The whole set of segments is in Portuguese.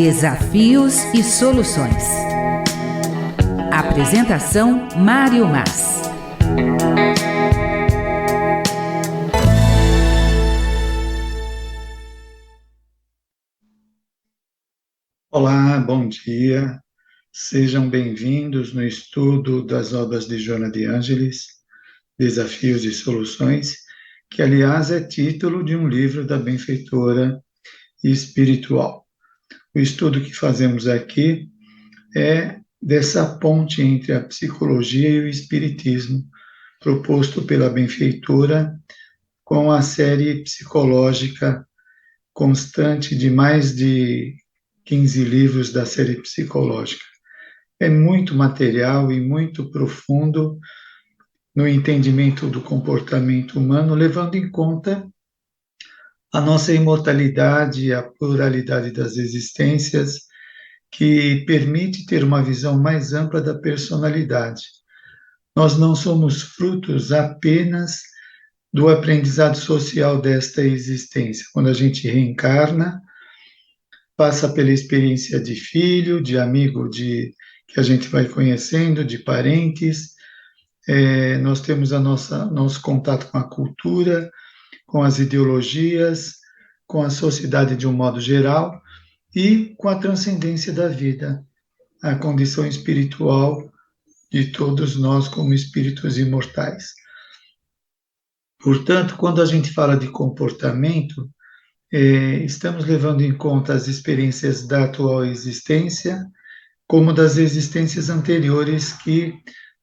Desafios e soluções. Apresentação: Mário Mas. Olá, bom dia. Sejam bem-vindos no estudo das obras de Joana de Ângelis, Desafios e Soluções, que, aliás, é título de um livro da benfeitora espiritual. O estudo que fazemos aqui é dessa ponte entre a psicologia e o espiritismo, proposto pela benfeitora com a série psicológica constante de mais de 15 livros da série psicológica. É muito material e muito profundo no entendimento do comportamento humano, levando em conta a nossa imortalidade, a pluralidade das existências, que permite ter uma visão mais ampla da personalidade. Nós não somos frutos apenas do aprendizado social desta existência. Quando a gente reencarna, passa pela experiência de filho, de amigo, que a gente vai conhecendo, de parentes. Nós temos nosso contato com a cultura, com as ideologias, com a sociedade de um modo geral e com a transcendência da vida, a condição espiritual de todos nós como espíritos imortais. Portanto, quando a gente fala de comportamento, estamos levando em conta as experiências da atual existência, como das existências anteriores, que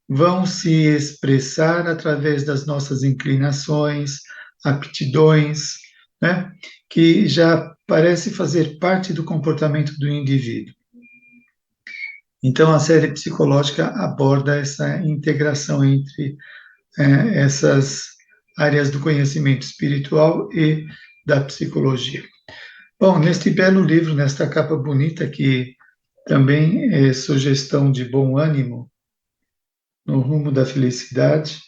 vão se expressar através das nossas inclinações, aptidões, né, que já parece fazer parte do comportamento do indivíduo. Então, a série psicológica aborda essa integração entre essas áreas do conhecimento espiritual e da psicologia. Bom, neste belo livro, nesta capa bonita, que também é sugestão de bom ânimo no rumo da felicidade,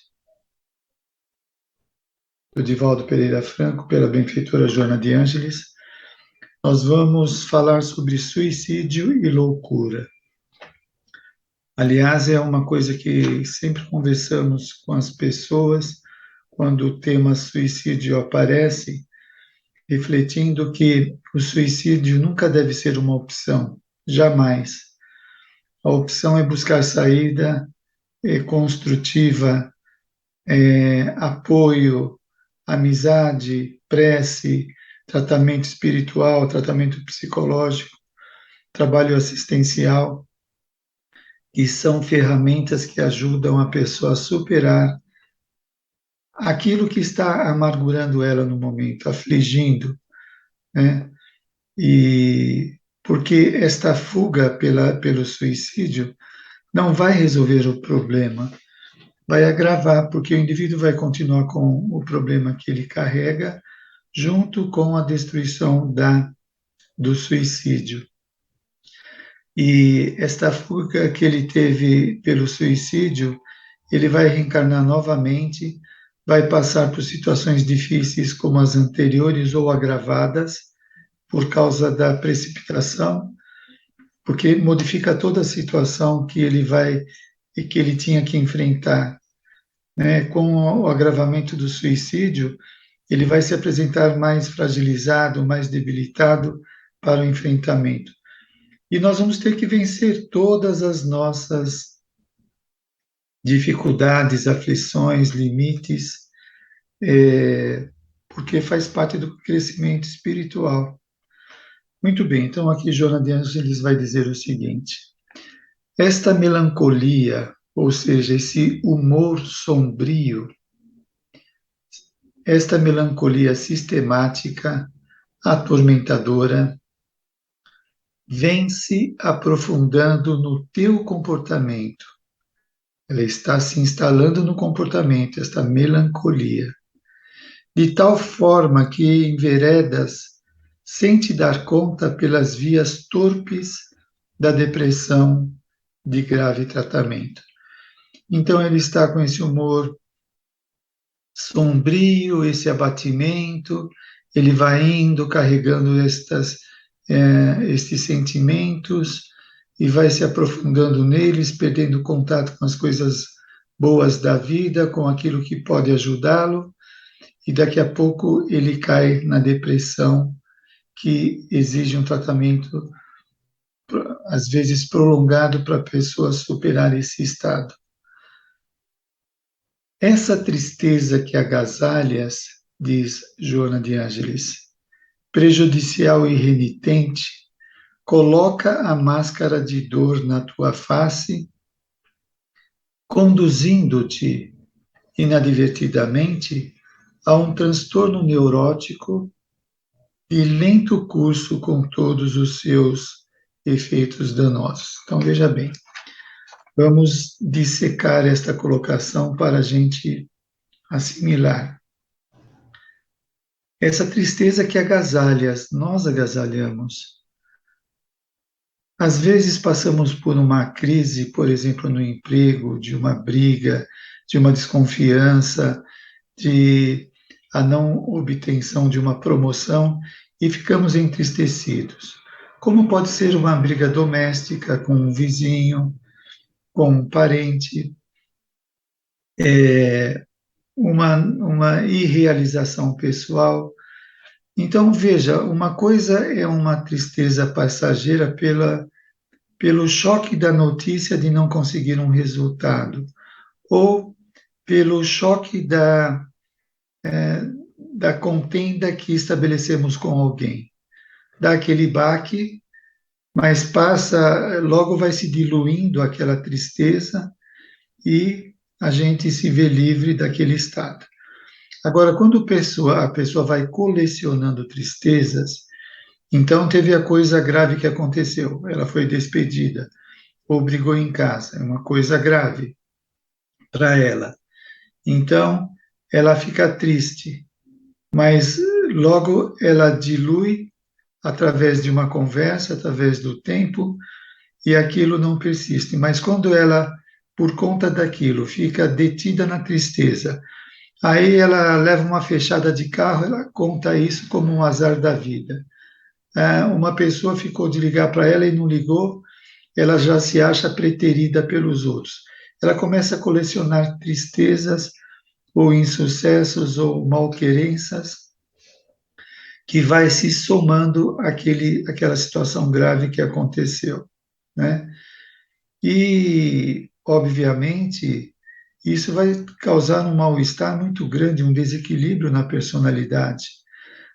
do Divaldo Pereira Franco, pela benfeitora Joana de Ângelis, nós vamos falar sobre suicídio e loucura. Aliás, é uma coisa que sempre conversamos com as pessoas quando o tema suicídio aparece, refletindo que o suicídio nunca deve ser uma opção, jamais. A opção é buscar saída construtiva, apoio, amizade, prece, tratamento espiritual, tratamento psicológico, trabalho assistencial, que são ferramentas que ajudam a pessoa a superar aquilo que está amargurando ela no momento, afligindo, né? E porque esta fuga pelo suicídio não vai resolver o problema, vai agravar, porque o indivíduo vai continuar com o problema que ele carrega, junto com a destruição do suicídio. E esta fuga que ele teve pelo suicídio, ele vai reencarnar novamente, vai passar por situações difíceis como as anteriores ou agravadas, por causa da precipitação, porque modifica toda a situação que ele tinha que enfrentar, né? Com o agravamento do suicídio, ele vai se apresentar mais fragilizado, mais debilitado para o enfrentamento. E nós vamos ter que vencer todas as nossas dificuldades, aflições, limites, porque faz parte do crescimento espiritual. Muito bem, então aqui Joana de Ângelis vai dizer o seguinte: esta melancolia, ou seja, esse humor sombrio, esta melancolia sistemática, atormentadora, vem se aprofundando no teu comportamento. Ela está se instalando no comportamento, esta melancolia, de tal forma que enveredas sem te dar conta pelas vias torpes da depressão de grave tratamento. Então ele está com esse humor sombrio, esse abatimento, ele vai indo carregando estes sentimentos e vai se aprofundando neles, perdendo contato com as coisas boas da vida, com aquilo que pode ajudá-lo, e daqui a pouco ele cai na depressão, que exige um tratamento, às vezes prolongado, para a pessoa superar esse estado. Essa tristeza que agasalhas, diz Joana de Ângeles, prejudicial e renitente, coloca a máscara de dor na tua face, conduzindo-te inadvertidamente a um transtorno neurótico de lento curso com todos os seus efeitos danosos. Então, veja bem, vamos dissecar esta colocação para a gente assimilar. Essa tristeza que agasalhas, nós agasalhamos. Às vezes passamos por uma crise, por exemplo, no emprego, de uma briga, de uma desconfiança, de a não obtenção de uma promoção e ficamos entristecidos. Como pode ser uma briga doméstica com um vizinho, com um parente, uma irrealização pessoal. Então, veja, uma coisa é uma tristeza passageira pelo choque da notícia de não conseguir um resultado, ou pelo choque da contenda que estabelecemos com alguém. Dá aquele baque, mas passa, logo vai se diluindo aquela tristeza e a gente se vê livre daquele estado. Agora, quando a pessoa vai colecionando tristezas, então teve a coisa grave que aconteceu, ela foi despedida, ou brigou em casa, é uma coisa grave para ela. Então, ela fica triste, mas logo ela dilui através de uma conversa, através do tempo, e aquilo não persiste. Mas quando ela, por conta daquilo, fica detida na tristeza, aí ela leva uma fechada de carro, ela conta isso como um azar da vida. Uma pessoa ficou de ligar para ela e não ligou, ela já se acha preterida pelos outros. Ela começa a colecionar tristezas, ou insucessos, ou malquerenças, que vai se somando àquela situação grave que aconteceu, né? E, obviamente, isso vai causar um mal-estar muito grande, um desequilíbrio na personalidade.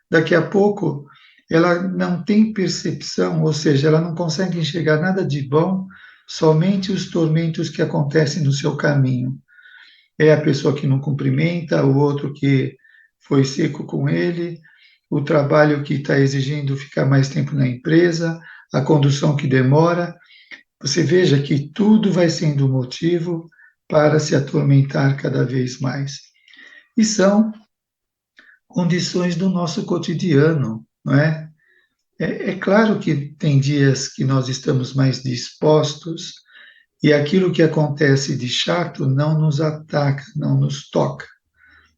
Daqui a pouco, ela não tem percepção, ou seja, ela não consegue enxergar nada de bom, somente os tormentos que acontecem no seu caminho. É a pessoa que não cumprimenta, o outro que foi seco com ele, o trabalho que está exigindo ficar mais tempo na empresa, a condução que demora. Você veja que tudo vai sendo motivo para se atormentar cada vez mais. E são condições do nosso cotidiano, não é? É claro que tem dias que nós estamos mais dispostos e aquilo que acontece de chato não nos ataca, não nos toca,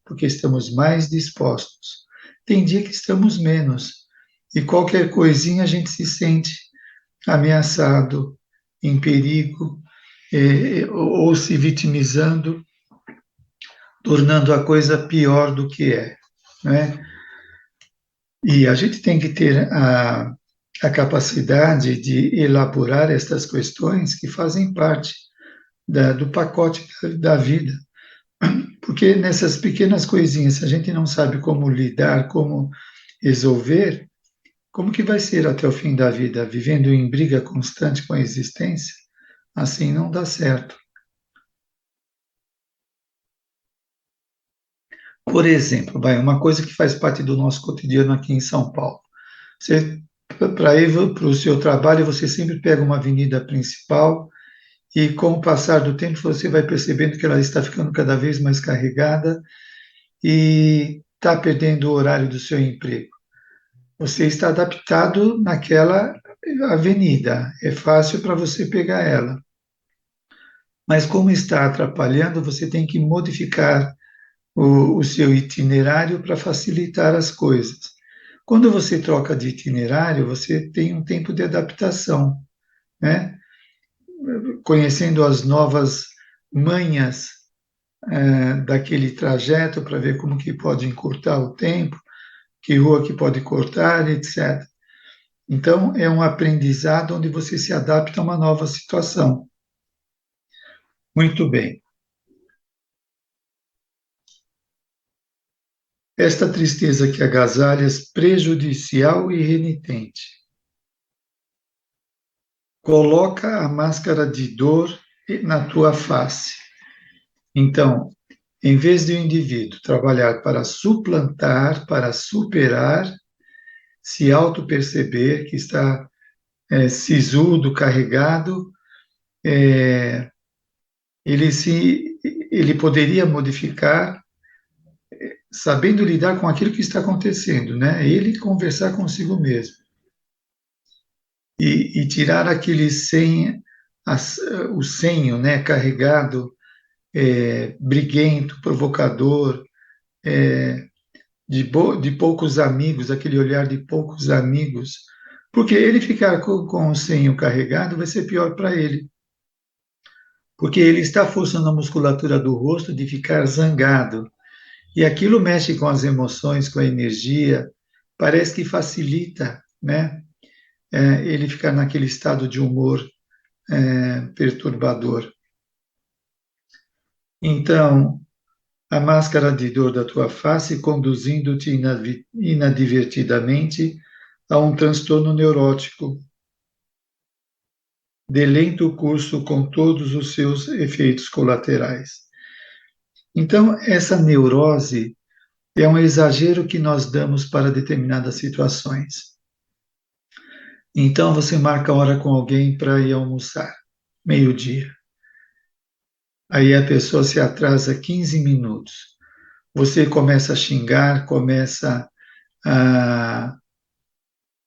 porque estamos mais dispostos. Tem dia que estamos menos, e qualquer coisinha a gente se sente ameaçado, em perigo, ou se vitimizando, tornando a coisa pior do que é, né? E a gente tem que ter a capacidade de elaborar estas questões que fazem parte do pacote da vida. Porque nessas pequenas coisinhas, se a gente não sabe como lidar, como resolver, como que vai ser até o fim da vida? Vivendo em briga constante com a existência? Assim não dá certo. Por exemplo, uma coisa que faz parte do nosso cotidiano aqui em São Paulo. Você, para ir para o seu trabalho, você sempre pega uma avenida principal e, com o passar do tempo, você vai percebendo que ela está ficando cada vez mais carregada e está perdendo o horário do seu emprego. Você está adaptado naquela avenida, é fácil para você pegar ela. Mas como está atrapalhando, você tem que modificar o seu itinerário para facilitar as coisas. Quando você troca de itinerário, você tem um tempo de adaptação, né? Conhecendo as novas manhas daquele trajeto para ver como que pode encurtar o tempo, que rua que pode cortar, etc. Então, é um aprendizado onde você se adapta a uma nova situação. Muito bem. Esta tristeza que agasalhas, prejudicial e renitente, coloca a máscara de dor na tua face. Então, em vez de o indivíduo trabalhar para suplantar, para superar, se auto-perceber que está sisudo, carregado, é, ele poderia modificar, sabendo lidar com aquilo que está acontecendo, né? Ele conversar consigo mesmo e tirar aquele o senho, né? Carregado, briguento, provocador, é, de poucos amigos, aquele olhar de poucos amigos, porque ele ficar com o senho carregado vai ser pior para ele, porque ele está forçando a musculatura do rosto de ficar zangado, e aquilo mexe com as emoções, com a energia, parece que facilita, né, ele ficar naquele estado de humor perturbador. Então, a máscara de dor da tua face conduzindo-te inadvertidamente a um transtorno neurótico de lento curso com todos os seus efeitos colaterais. Então, essa neurose é um exagero que nós damos para determinadas situações. Então, você marca a hora com alguém para ir almoçar, meio-dia. Aí a pessoa se atrasa 15 minutos. Você começa a xingar, começa a,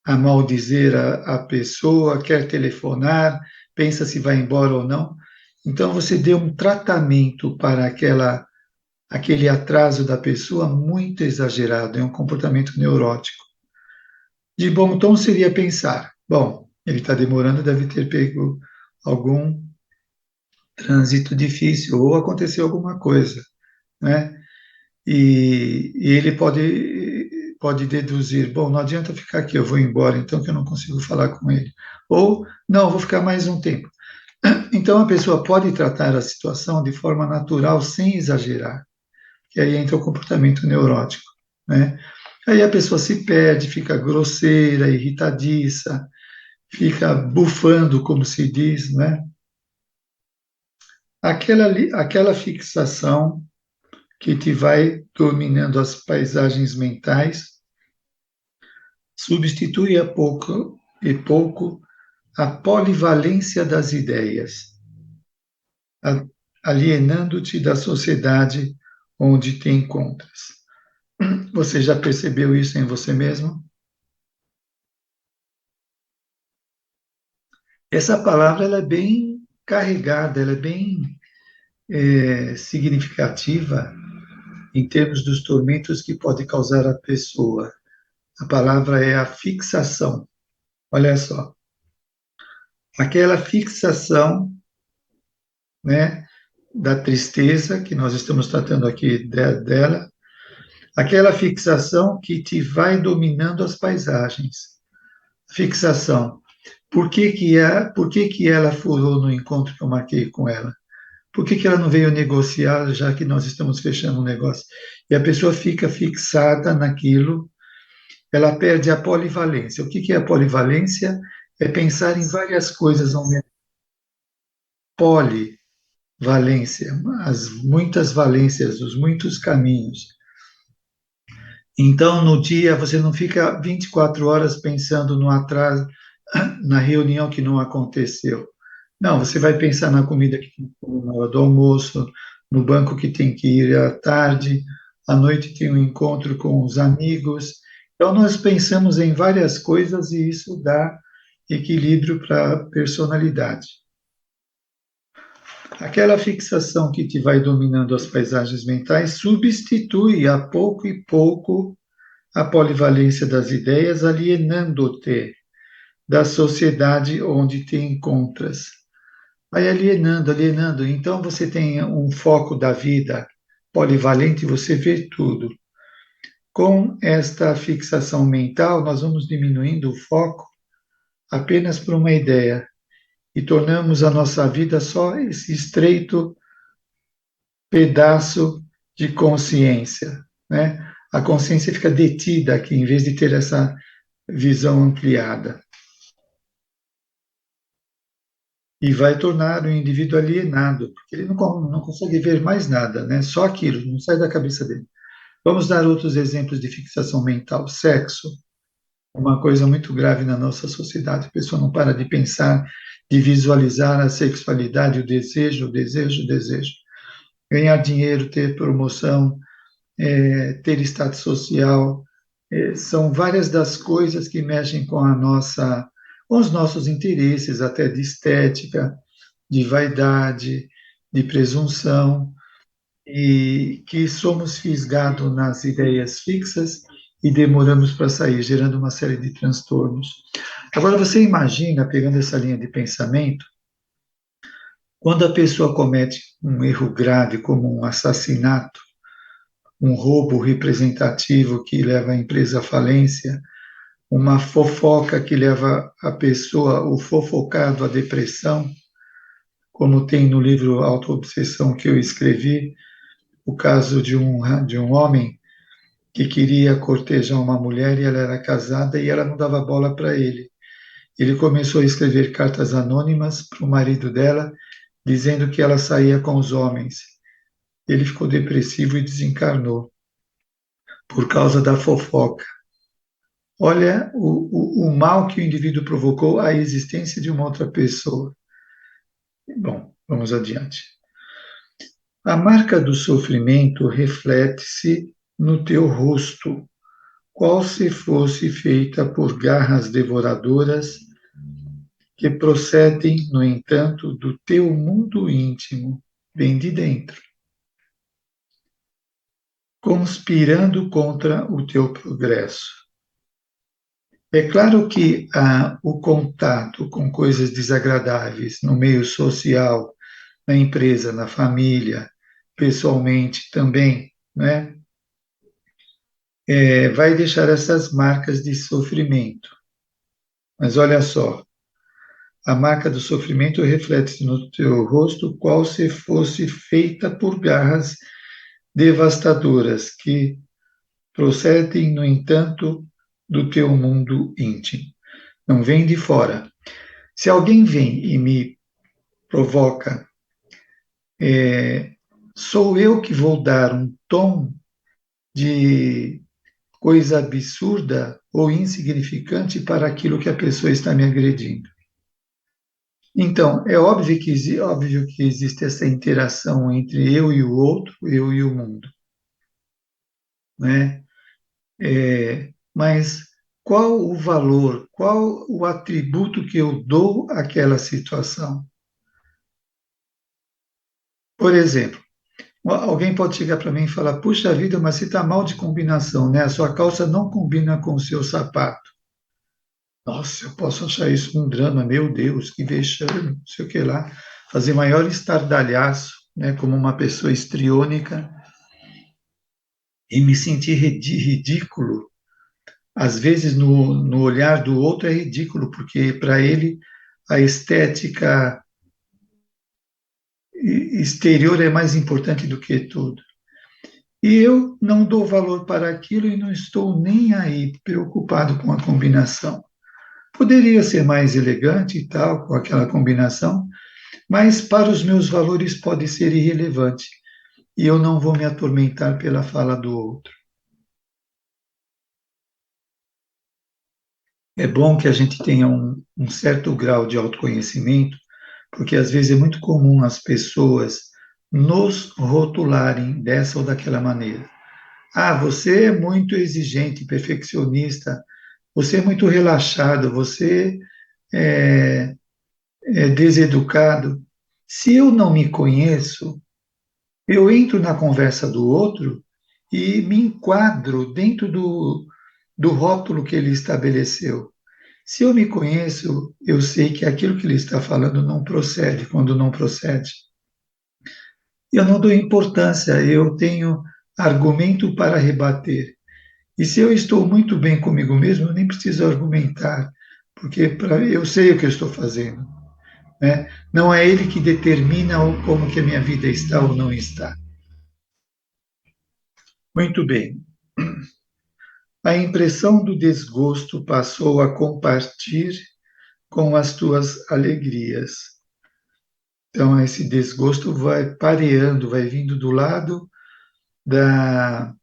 a maldizer a pessoa, quer telefonar, pensa se vai embora ou não. Então, você deu um tratamento para aquele atraso da pessoa muito exagerado, é um comportamento neurótico. De bom tom seria pensar: bom, ele está demorando, deve ter pego algum trânsito difícil ou aconteceu alguma coisa, né? E ele pode deduzir: bom, não adianta ficar aqui, eu vou embora, então que eu não consigo falar com ele. Ou, não, vou ficar mais um tempo. Então a pessoa pode tratar a situação de forma natural, sem exagerar, que aí entra o comportamento neurótico, né? Aí a pessoa se perde, fica grosseira, irritadiça, fica bufando, como se diz, né? Aquela fixação que te vai dominando as paisagens mentais, substitui a pouco e pouco a polivalência das ideias, alienando-te da sociedade onde te encontras. Você já percebeu isso em você mesmo? Essa palavra ela é bem carregada, ela é bem significativa em termos dos tormentos que pode causar a pessoa. A palavra é a fixação. Olha só, aquela fixação, né, da tristeza que nós estamos tratando aqui dela, aquela fixação que te vai dominando as paisagens. Fixação. Por que que ela furou no encontro que eu marquei com ela? Por que que ela não veio negociar, já que nós estamos fechando um negócio? E a pessoa fica fixada naquilo, ela perde a polivalência. O que que é a polivalência? É pensar em várias coisas ao mesmo tempo. Polivalência, as muitas valências, os muitos caminhos. Então, no dia, você não fica 24 horas pensando no atraso, na reunião que não aconteceu. Não, você vai pensar na comida que tem que comer na hora do almoço, no banco que tem que ir à tarde, à noite tem um encontro com os amigos. Então, nós pensamos em várias coisas e isso dá equilíbrio para a personalidade. Aquela fixação que te vai dominando as paisagens mentais substitui a pouco e pouco a polivalência das ideias, alienando-te da sociedade onde te encontras. Vai alienando, alienando. Então você tem um foco da vida polivalente, você vê tudo. Com esta fixação mental, nós vamos diminuindo o foco apenas para uma ideia e tornamos a nossa vida só esse estreito pedaço de consciência, né? A consciência fica detida aqui, em vez de ter essa visão ampliada. E vai tornar o indivíduo alienado, porque ele não consegue ver mais nada, né? Só aquilo, não sai da cabeça dele. Vamos dar outros exemplos de fixação mental. Sexo, uma coisa muito grave na nossa sociedade. A pessoa não para de pensar, de visualizar a sexualidade, o desejo, o desejo, o desejo. Ganhar dinheiro, ter promoção, ter status social, são várias das coisas que mexem com os nossos interesses, até de estética, de vaidade, de presunção, e que somos fisgados nas ideias fixas e demoramos para sair, gerando uma série de transtornos. Agora, você imagina, pegando essa linha de pensamento, quando a pessoa comete um erro grave, como um assassinato, um roubo representativo que leva a empresa à falência, uma fofoca que leva a pessoa, o fofocado, à depressão, como tem no livro Autoobsessão que eu escrevi, o caso de um homem que queria cortejar uma mulher e ela era casada e ela não dava bola para ele. Ele começou a escrever cartas anônimas para o marido dela, dizendo que ela saía com os homens. Ele ficou depressivo e desencarnou por causa da fofoca. Olha o mal que o indivíduo provocou à existência de uma outra pessoa. Bom, vamos adiante. A marca do sofrimento reflete-se no teu rosto, qual se fosse feita por garras devoradoras que procedem, no entanto, do teu mundo íntimo, bem de dentro, conspirando contra o teu progresso. É claro que o contato com coisas desagradáveis no meio social, na empresa, na família, pessoalmente também, né, vai deixar essas marcas de sofrimento. Mas olha só, a marca do sofrimento reflete no teu rosto qual se fosse feita por garras devastadoras que procedem, no entanto, do teu mundo íntimo. Não vem de fora. Se alguém vem e me provoca, sou eu que vou dar um tom de coisa absurda ou insignificante para aquilo que a pessoa está me agredindo. Então, é óbvio que existe essa interação entre eu e o outro, eu e o mundo, né? Mas qual o valor, qual o atributo que eu dou àquela situação? Por exemplo, alguém pode chegar para mim e falar: puxa vida, mas você está mal de combinação, né? A sua calça não combina com o seu sapato. Nossa, eu posso achar isso um drama, meu Deus, que vexame, não sei o que lá. Fazer maior estardalhaço, né, como uma pessoa histriônica, e me sentir ridículo. Às vezes, no olhar do outro é ridículo, porque para ele a estética exterior é mais importante do que tudo. E eu não dou valor para aquilo e não estou nem aí preocupado com a combinação. Poderia ser mais elegante e tal, com aquela combinação, mas para os meus valores pode ser irrelevante e eu não vou me atormentar pela fala do outro. É bom que a gente tenha um certo grau de autoconhecimento, porque às vezes é muito comum as pessoas nos rotularem dessa ou daquela maneira. Ah, você é muito exigente, perfeccionista, você é muito relaxado, você é, é deseducado. Se eu não me conheço, eu entro na conversa do outro e me enquadro dentro do rótulo que ele estabeleceu. Se eu me conheço, eu sei que aquilo que ele está falando não procede, quando não procede. Eu não dou importância, eu tenho argumento para rebater. E se eu estou muito bem comigo mesmo, eu nem preciso argumentar, porque eu sei o que eu estou fazendo, né? Não é ele que determina como que a minha vida está ou não está. Muito bem. A impressão do desgosto passou a compartilhar com as tuas alegrias. Então, esse desgosto vai pareando, vai vindo do lado da,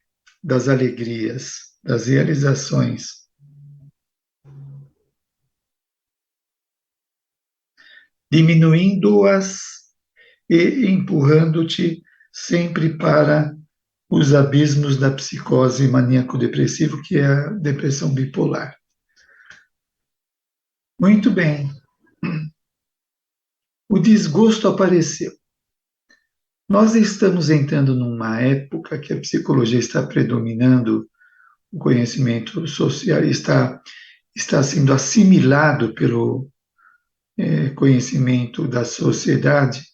das alegrias, das realizações, diminuindo-as e empurrando-te sempre para os abismos da psicose maníaco-depressivo, que é a depressão bipolar. Muito bem. O desgosto apareceu. Nós estamos entrando numa época que a psicologia está predominando, o conhecimento social está sendo assimilado pelo conhecimento da sociedade.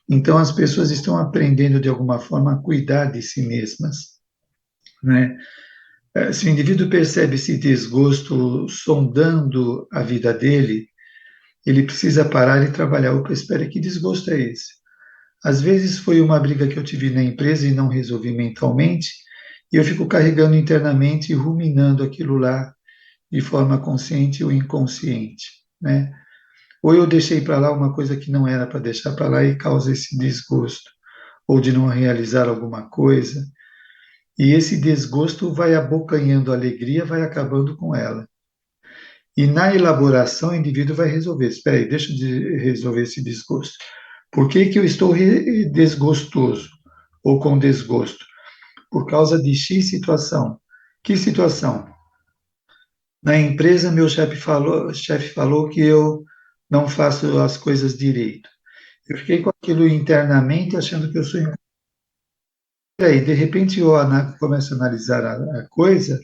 Então, as pessoas estão aprendendo, de alguma forma, a cuidar de si mesmas, né? Se o indivíduo percebe esse desgosto sondando a vida dele, ele precisa parar e trabalhar. Opa, espera, que desgosto é esse? Às vezes foi uma briga que eu tive na empresa e não resolvi mentalmente, e eu fico carregando internamente e ruminando aquilo lá de forma consciente ou inconsciente, né? Ou eu deixei para lá uma coisa que não era para deixar para lá e causa esse desgosto, ou de não realizar alguma coisa, e esse desgosto vai abocanhando a alegria, vai acabando com ela. E na elaboração, o indivíduo vai resolver. Espera aí, deixa de resolver esse desgosto. Por que que eu estou desgostoso ou com desgosto? Por causa de X situação. Que situação? Na empresa, meu chefe falou que eu não faço as coisas direito. Eu fiquei com aquilo internamente, achando que eu sou. E aí, de repente, eu começo a analisar a coisa,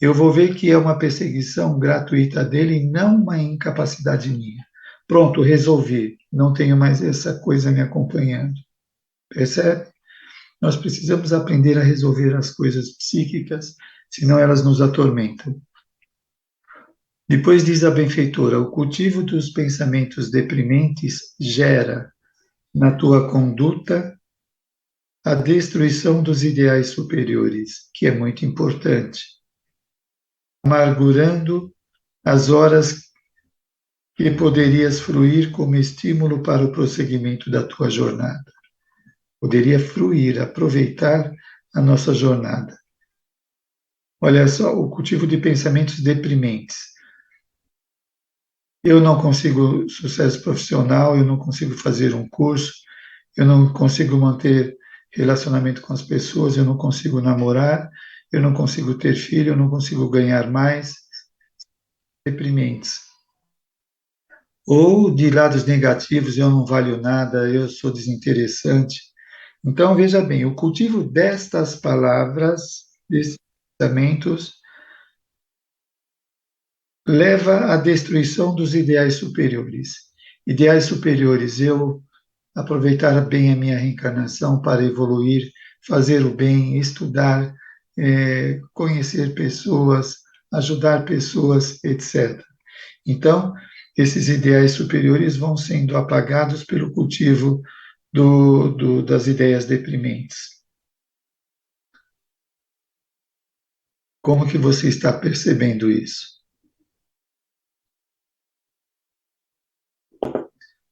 eu vou ver que é uma perseguição gratuita dele e não uma incapacidade minha. Pronto, resolvi. Não tenho mais essa coisa me acompanhando. Percebe? Nós precisamos aprender a resolver as coisas psíquicas, senão elas nos atormentam. Depois diz a benfeitora: o cultivo dos pensamentos deprimentes gera na tua conduta a destruição dos ideais superiores, que é muito importante, amargurando as horas que poderias fruir como estímulo para o prosseguimento da tua jornada. Poderia fruir, aproveitar a nossa jornada. Olha só, o cultivo de pensamentos deprimentes. Eu não consigo sucesso profissional, eu não consigo fazer um curso, eu não consigo manter relacionamento com as pessoas, eu não consigo namorar, eu não consigo ter filho, eu não consigo ganhar mais. Deprimentes. Ou de lados negativos, eu não valho nada, eu sou desinteressante. Então, veja bem, o cultivo destas palavras, desses pensamentos, leva à destruição dos ideais superiores. Ideais superiores, eu aproveitar bem a minha reencarnação para evoluir, fazer o bem, estudar, conhecer pessoas, ajudar pessoas, etc. Então, esses ideais superiores vão sendo apagados pelo cultivo das ideias deprimentes. Como que você está percebendo isso?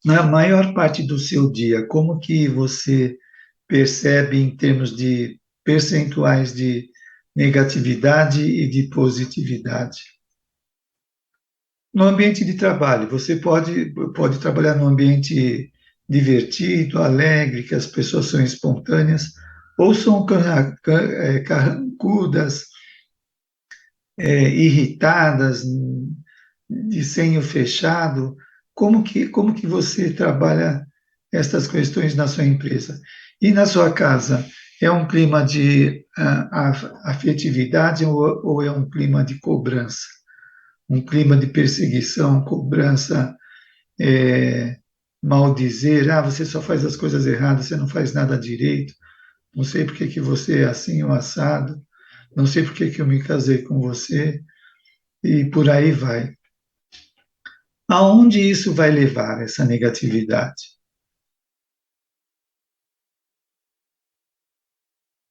Na maior parte do seu dia, como que você percebe em termos de percentuais de negatividade e de positividade? No ambiente de trabalho, você pode trabalhar num ambiente divertido, alegre, que as pessoas são espontâneas, ou são carrancudas, irritadas, de senho fechado. Como que você trabalha estas questões na sua empresa? E na sua casa, É um clima de afetividade ou é um clima de cobrança? Um clima de perseguição, cobrança, é, maldizer, você só faz as coisas erradas, você não faz nada direito, não sei por que que você é assim ou assado, não sei por que que eu me casei com você, e por aí vai. Aonde isso vai levar, essa negatividade?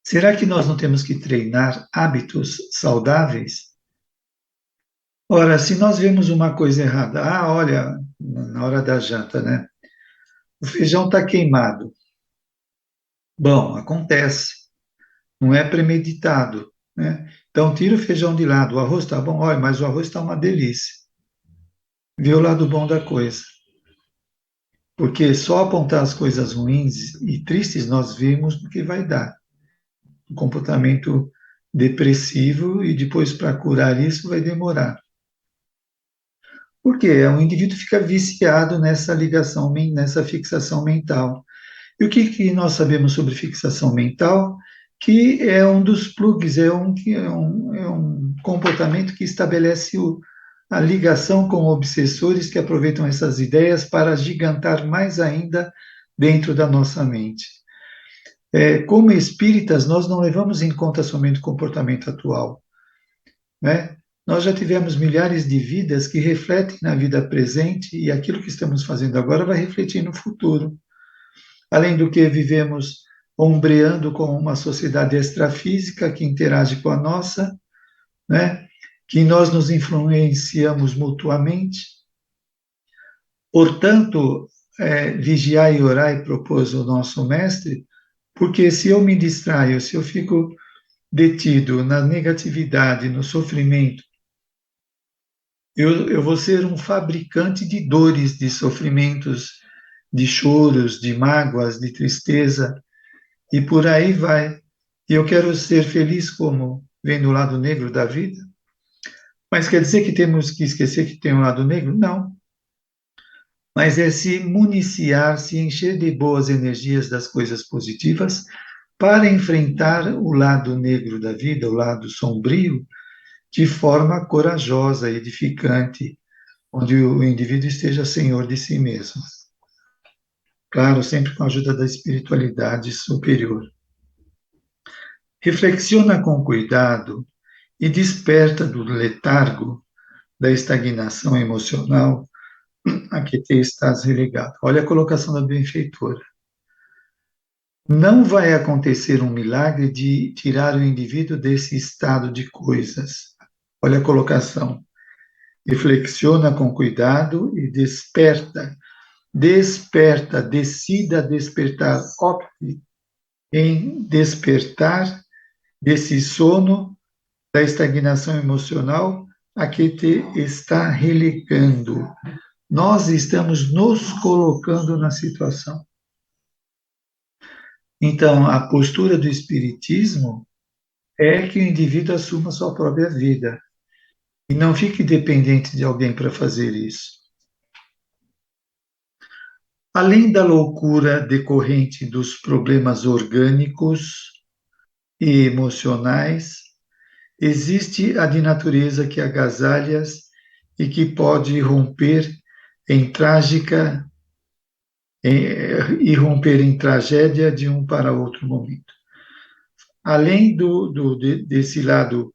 Será que nós não temos que treinar hábitos saudáveis? Ora, se nós vemos uma coisa errada, olha, na hora da janta, né? O feijão está queimado. Bom, acontece, não é premeditado, né? Então, tira o feijão de lado. O arroz está bom, olha, mas o arroz está uma delícia. Vê o lado bom da coisa. Porque só apontar as coisas ruins e tristes nós vemos no que vai dar. Um comportamento depressivo e depois para curar isso vai demorar. Por quê? O indivíduo fica viciado nessa ligação, nessa fixação mental. E o que, que nós sabemos sobre fixação mental? Que é um dos plugs, é um comportamento que estabelece a ligação com obsessores que aproveitam essas ideias para gigantar mais ainda dentro da nossa mente. Como espíritas, nós não levamos em conta somente o comportamento atual, né? Nós já tivemos milhares de vidas que refletem na vida presente e aquilo que estamos fazendo agora vai refletir no futuro. Além do que vivemos ombreando com uma sociedade extrafísica que interage com a nossa, né? Que nós nos influenciamos mutuamente. Portanto, vigiai e orai, propôs o nosso mestre, porque se eu me distraio, se eu fico detido na negatividade, no sofrimento, eu vou ser um fabricante de dores, de sofrimentos, de choros, de mágoas, de tristeza, e por aí vai. E eu quero ser feliz como vendo o lado negro da vida. Mas quer dizer que temos que esquecer que tem um lado negro? Não. Mas é se municiar, se encher de boas energias das coisas positivas para enfrentar o lado negro da vida, o lado sombrio, de forma corajosa, edificante, onde o indivíduo esteja senhor de si mesmo. Claro, sempre com a ajuda da espiritualidade superior. Reflexiona com cuidado e desperta do letargo, da estagnação emocional a que te estás relegado. Olha a colocação da benfeitora. Não vai acontecer um milagre de tirar o indivíduo desse estado de coisas. Olha a colocação. Reflexiona com cuidado e desperta. Desperta, decida despertar. Opte em despertar desse sono da estagnação emocional a que te está relegando. Nós estamos nos colocando na situação. Então, a postura do Espiritismo é que o indivíduo assuma a sua própria vida e não fique dependente de alguém para fazer isso. Além da loucura decorrente dos problemas orgânicos e emocionais, existe a de natureza que agasalhas e que pode romper em trágica e romper em tragédia de um para outro momento. Além desse lado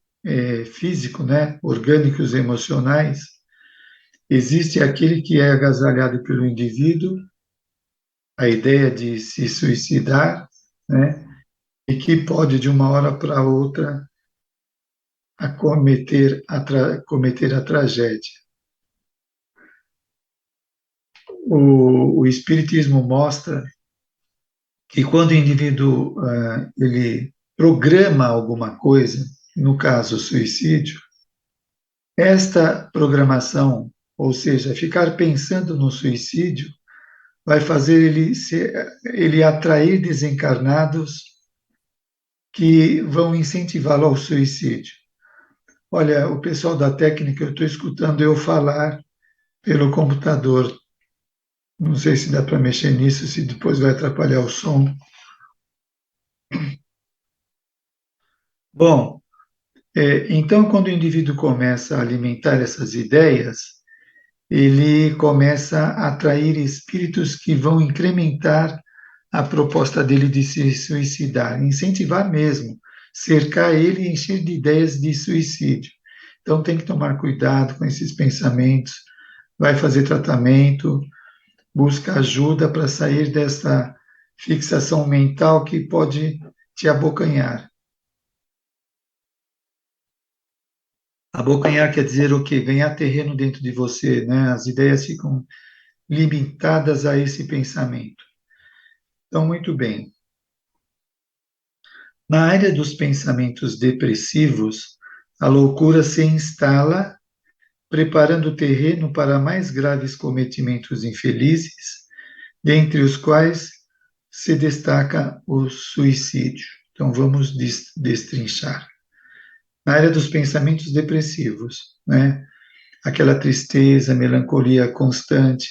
físico, né, orgânicos e emocionais, existe aquele que é agasalhado pelo indivíduo, a ideia de se suicidar, né, e que pode, de uma hora para outra, cometer a tragédia. O Espiritismo mostra que quando o indivíduo ele programa alguma coisa, no caso o suicídio, esta programação, ou seja, ficar pensando no suicídio, vai fazer ele atrair desencarnados que vão incentivá-lo ao suicídio. Olha, o pessoal da técnica, eu estou escutando eu falar pelo computador. Não sei se dá para mexer nisso, se depois vai atrapalhar o som. Bom, então quando o indivíduo começa a alimentar essas ideias, ele começa a atrair espíritos que vão incrementar a proposta dele de se suicidar, incentivar mesmo, cercar ele e encher de ideias de suicídio. Então tem que tomar cuidado com esses pensamentos, vai fazer tratamento, busca ajuda para sair dessa fixação mental que pode te abocanhar. Abocanhar quer dizer o quê? Ganhar terreno dentro de você, né? As ideias ficam limitadas a esse pensamento. Então, muito bem. Na área dos pensamentos depressivos, a loucura se instala, preparando o terreno para mais graves cometimentos infelizes, dentre os quais se destaca o suicídio. Então, vamos destrinchar. Na área dos pensamentos depressivos, né? Aquela tristeza, melancolia constante,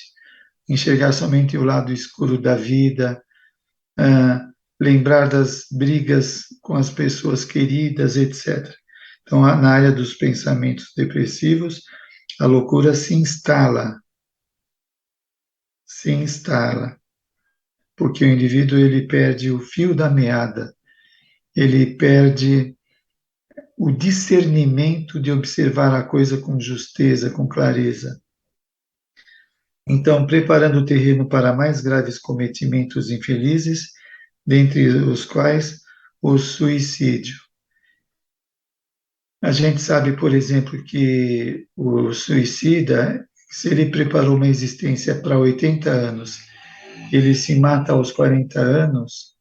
enxergar somente o lado escuro da vida, ah, lembrar das brigas com as pessoas queridas, etc. Então, na área dos pensamentos depressivos, a loucura se instala, porque o indivíduo ele perde o fio da meada, ele perde o discernimento de observar a coisa com justeza, com clareza. Então, preparando o terreno para mais graves cometimentos infelizes, dentre os quais o suicídio. A gente sabe, por exemplo, que o suicida, se ele preparou uma existência para 80 anos, ele se mata aos 40 anos,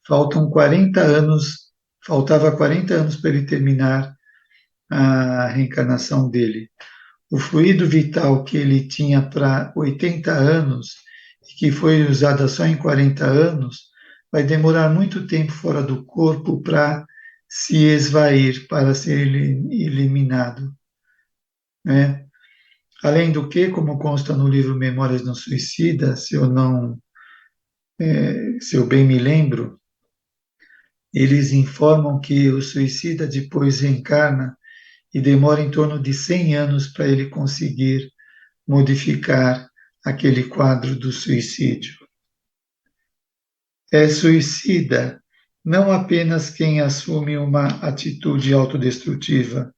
faltam 40 anos, faltava 40 anos para ele terminar a reencarnação dele. O fluido vital que ele tinha para 80 anos, e que foi usado só em 40 anos, vai demorar muito tempo fora do corpo para se esvair, para ser eliminado, né? Além do que, como consta no livro Memórias do Suicida, se eu bem me lembro, eles informam que o suicida depois reencarna e demora em torno de 100 anos para ele conseguir modificar aquele quadro do suicídio. É suicida não apenas quem assume uma atitude autodestrutiva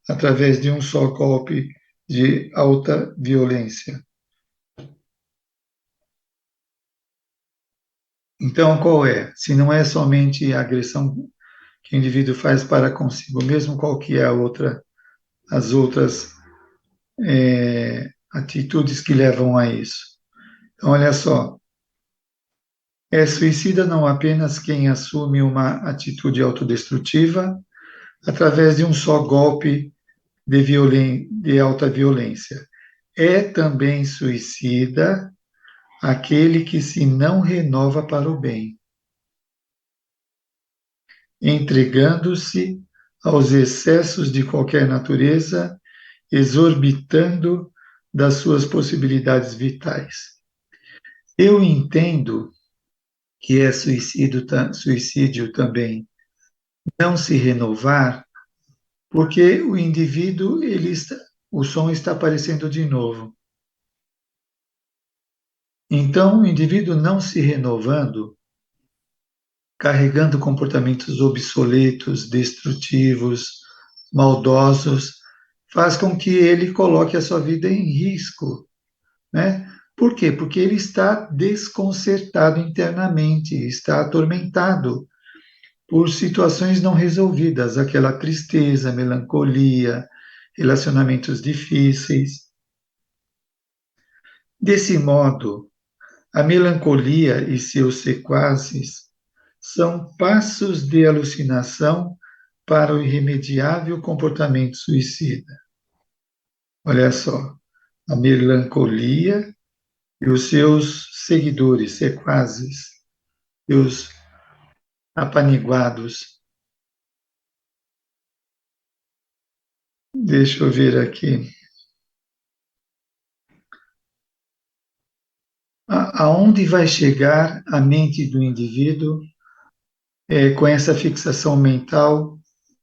através de um só golpe de alta violência. Então, qual é? Se não é somente a agressão que o indivíduo faz para consigo mesmo, qual que é as outras atitudes que levam a isso? Então, olha só, é suicida não apenas quem assume uma atitude autodestrutiva através de um só golpe de alta violência. É também suicida aquele que se não renova para o bem, entregando-se aos excessos de qualquer natureza, exorbitando das suas possibilidades vitais. Eu entendo que é suicídio também não se renovar, porque o indivíduo, o som está aparecendo de novo. Então, o indivíduo não se renovando, carregando comportamentos obsoletos, destrutivos, maldosos, faz com que ele coloque a sua vida em risco, né? Por quê? Porque ele está desconcertado internamente, está atormentado por situações não resolvidas, aquela tristeza, melancolia, relacionamentos difíceis. Desse modo, a melancolia e seus sequazes são passos de alucinação para o irremediável comportamento suicida. Olha só, a melancolia e os seus seguidores, sequazes, e os apaniguados. Deixa eu ver aqui. Aonde vai chegar a mente do indivíduo com essa fixação mental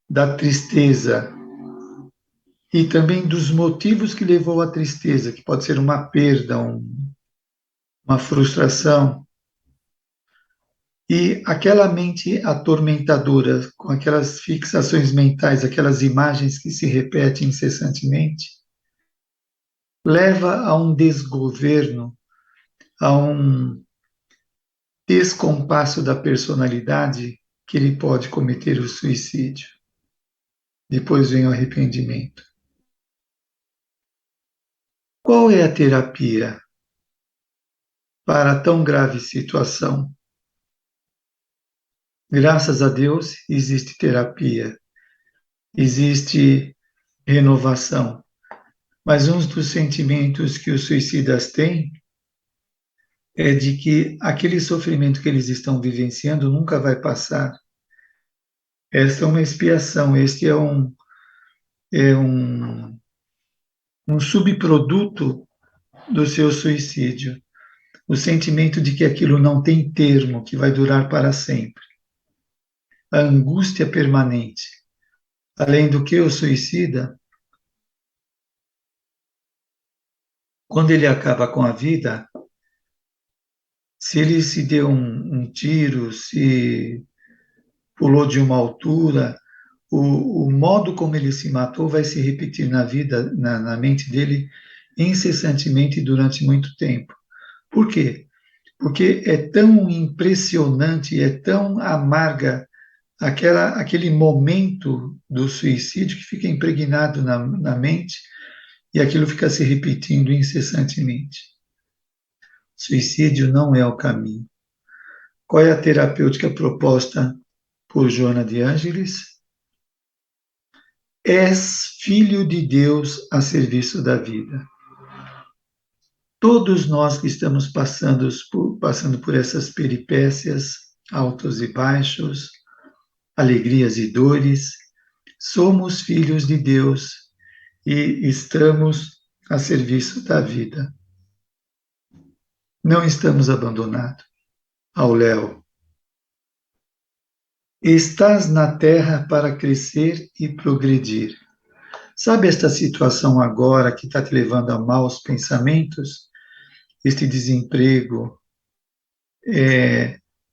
da tristeza e também dos motivos que levou à tristeza, que pode ser uma perda, uma frustração, e aquela mente atormentadora, com aquelas fixações mentais, aquelas imagens que se repetem incessantemente, leva a um desgoverno, a um descompasso da personalidade que ele pode cometer o suicídio. Depois vem o arrependimento. Qual é a terapia para tão grave situação? Graças a Deus existe terapia, existe renovação. Mas um dos sentimentos que os suicidas têm é de que aquele sofrimento que eles estão vivenciando nunca vai passar. Esta é uma expiação, este é um subproduto do seu suicídio. O sentimento de que aquilo não tem termo, que vai durar para sempre. A angústia permanente. Além do que, o suicida, quando ele acaba com a vida, se ele se deu um tiro, se pulou de uma altura, o modo como ele se matou vai se repetir na vida, na mente dele, incessantemente durante muito tempo. Por quê? Porque é tão impressionante, é tão amarga aquele momento do suicídio que fica impregnado na mente e aquilo fica se repetindo incessantemente. Suicídio não é o caminho. Qual é a terapêutica proposta por Joana de Ângeles? És filho de Deus a serviço da vida. Todos nós que estamos passando por essas peripécias, altos e baixos, alegrias e dores, somos filhos de Deus e estamos a serviço da vida. Não estamos abandonados ao léu. Estás na terra para crescer e progredir. Sabe esta situação agora que está te levando a maus pensamentos? Este desemprego,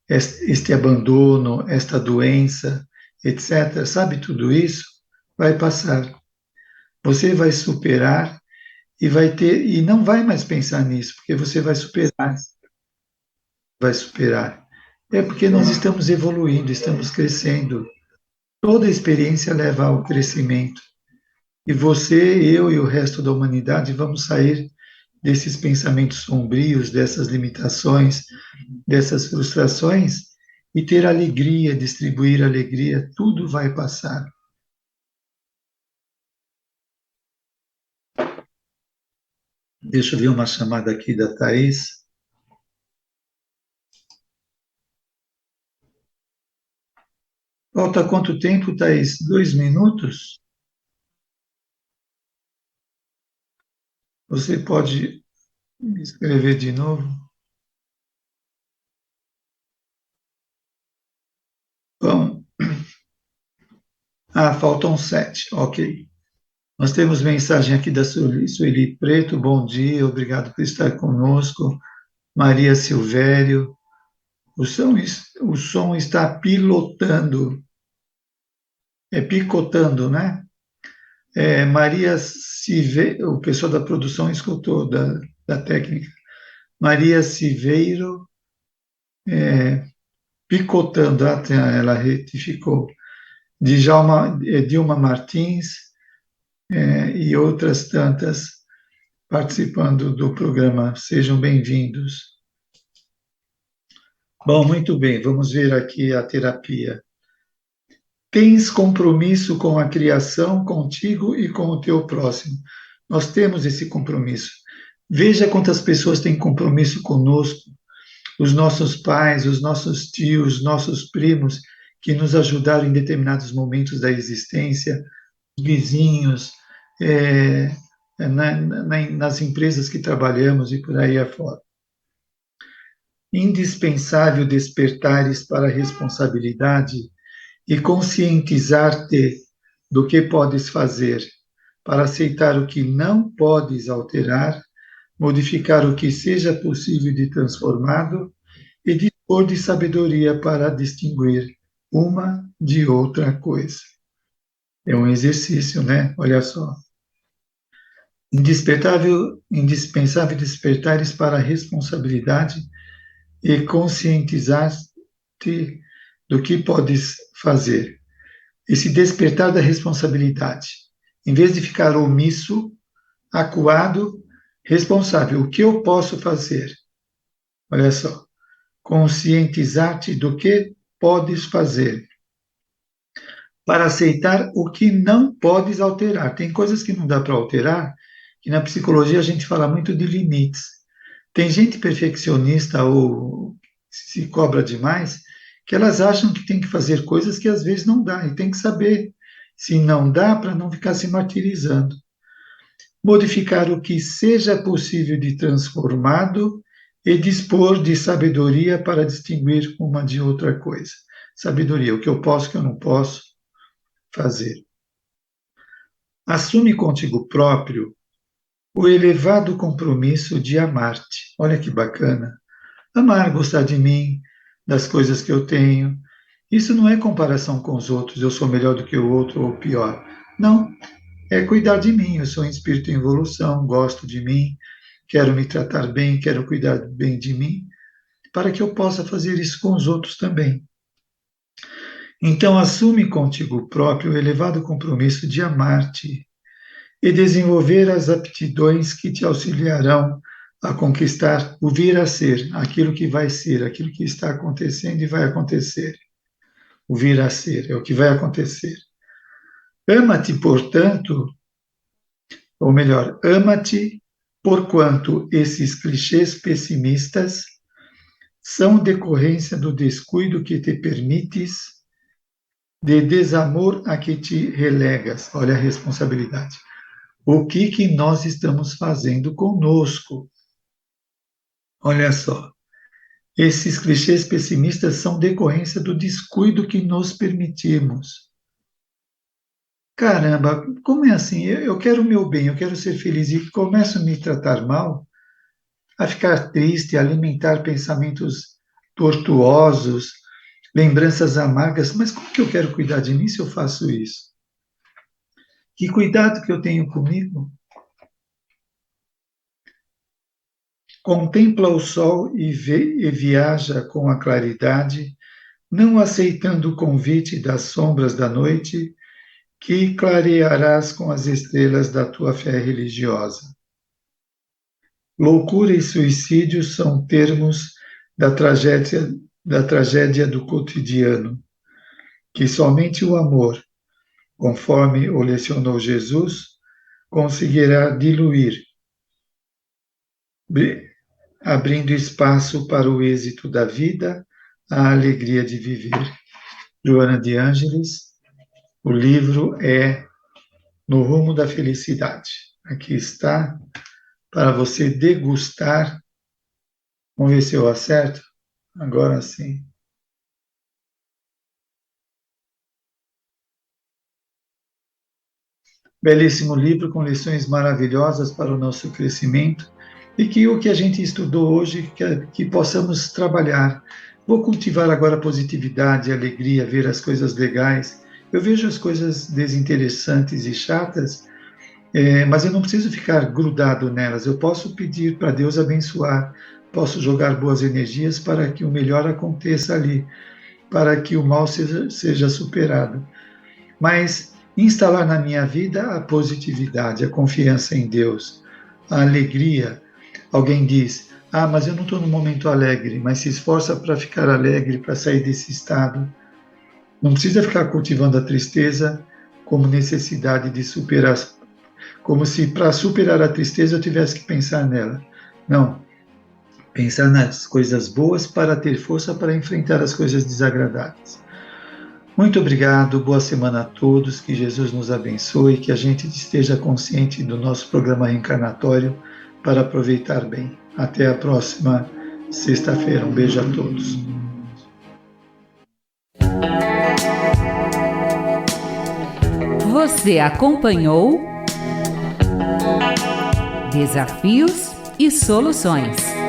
este abandono, esta doença, etc. Sabe tudo isso? Vai passar. Você vai superar e vai ter, e não vai mais pensar nisso, porque você vai superar. Vai superar. É porque nós estamos evoluindo, estamos crescendo. Toda experiência leva ao crescimento. E você, eu e o resto da humanidade vamos sair desses pensamentos sombrios, dessas limitações, dessas frustrações e ter alegria, distribuir alegria, tudo vai passar. Deixa eu ver uma chamada aqui da Thaís. Falta quanto tempo, Thaís? 2 minutos? Você pode me escrever de novo? Bom, faltam 7, ok. Nós temos mensagem aqui da Sueli Preto, bom dia, obrigado por estar conosco. Maria Silvério, o som está pilotando, picotando, né? Maria Silveiro, o pessoal da produção escutou, da técnica. Maria Silveiro, picotando, ela retificou. Dilma Martins, e outras tantas participando do programa. Sejam bem-vindos. Bom, muito bem, vamos ver aqui a terapia. Tens compromisso com a criação, contigo e com o teu próximo. Nós temos esse compromisso. Veja quantas pessoas têm compromisso conosco, os nossos pais, os nossos tios, nossos primos, que nos ajudaram em determinados momentos da existência, os vizinhos, nas empresas que trabalhamos e por aí afora. Indispensável despertares para a responsabilidade e conscientizar-te do que podes fazer, para aceitar o que não podes alterar, modificar o que seja possível de transformado e dispor de sabedoria para distinguir uma de outra coisa. É um exercício, né? Olha só. Indispensável despertares para a responsabilidade e conscientizar-te do que podes fazer. Esse despertar da responsabilidade. Em vez de ficar omisso, acuado, responsável. O que eu posso fazer? Olha só. Conscientizar-te do que podes fazer. Para aceitar o que não podes alterar. Tem coisas que não dá para alterar, que na psicologia a gente fala muito de limites. Tem gente perfeccionista ou se cobra demais, que elas acham que tem que fazer coisas que às vezes não dá, e tem que saber se não dá para não ficar se martirizando. Modificar o que seja possível de transformado e dispor de sabedoria para distinguir uma de outra coisa. Sabedoria, o que eu posso, o que eu não posso fazer. Assume contigo próprio o elevado compromisso de amar-te. Olha que bacana. Amar, gostar de mim, das coisas que eu tenho. Isso não é comparação com os outros, eu sou melhor do que o outro ou pior. Não, é cuidar de mim. Eu sou um espírito em evolução, gosto de mim, quero me tratar bem, quero cuidar bem de mim, para que eu possa fazer isso com os outros também. Então, assume contigo próprio o elevado compromisso de amar-te e desenvolver as aptidões que te auxiliarão a conquistar o vir a ser, aquilo que vai ser, aquilo que está acontecendo e vai acontecer. O vir a ser é o que vai acontecer. Ama-te, portanto, ou melhor, ama-te, porquanto esses clichês pessimistas são decorrência do descuido que te permites, de desamor a que te relegas. Olha a responsabilidade. O que nós estamos fazendo conosco? Olha só. Esses clichês pessimistas são decorrência do descuido que nos permitimos. Caramba, como é assim? Eu quero o meu bem, eu quero ser feliz e começo a me tratar mal, a ficar triste, a alimentar pensamentos tortuosos, lembranças amargas. Mas como que eu quero cuidar de mim se eu faço isso? Que cuidado que eu tenho comigo? Contempla o sol e viaja com a claridade, não aceitando o convite das sombras da noite, que clarearás com as estrelas da tua fé religiosa. Loucura e suicídio são termos da tragédia do cotidiano, que somente o amor, conforme o lecionou Jesus, conseguirá diluir, abrindo espaço para o êxito da vida, a alegria de viver. Joana de Ângeles, o livro é No Rumo da Felicidade. Aqui está, para você degustar. Vamos ver se eu acerto. Agora sim. Belíssimo livro com lições maravilhosas para o nosso crescimento e que o que a gente estudou hoje, que possamos trabalhar. Vou cultivar agora a positividade, a alegria, ver as coisas legais. Eu vejo as coisas desinteressantes e chatas, mas eu não preciso ficar grudado nelas. Eu posso pedir para Deus abençoar, posso jogar boas energias para que o melhor aconteça ali, para que o mal seja superado. Mas instalar na minha vida a positividade, a confiança em Deus, a alegria. Alguém diz: ah, mas eu não estou num momento alegre, mas se esforça para ficar alegre, para sair desse estado. Não precisa ficar cultivando a tristeza como necessidade de superar, como se para superar a tristeza eu tivesse que pensar nela. Não, pensar nas coisas boas para ter força para enfrentar as coisas desagradáveis. Muito obrigado, boa semana a todos, que Jesus nos abençoe, que a gente esteja consciente do nosso programa reencarnatório para aproveitar bem. Até a próxima sexta-feira. Um beijo a todos. Você acompanhou Desafios e Soluções.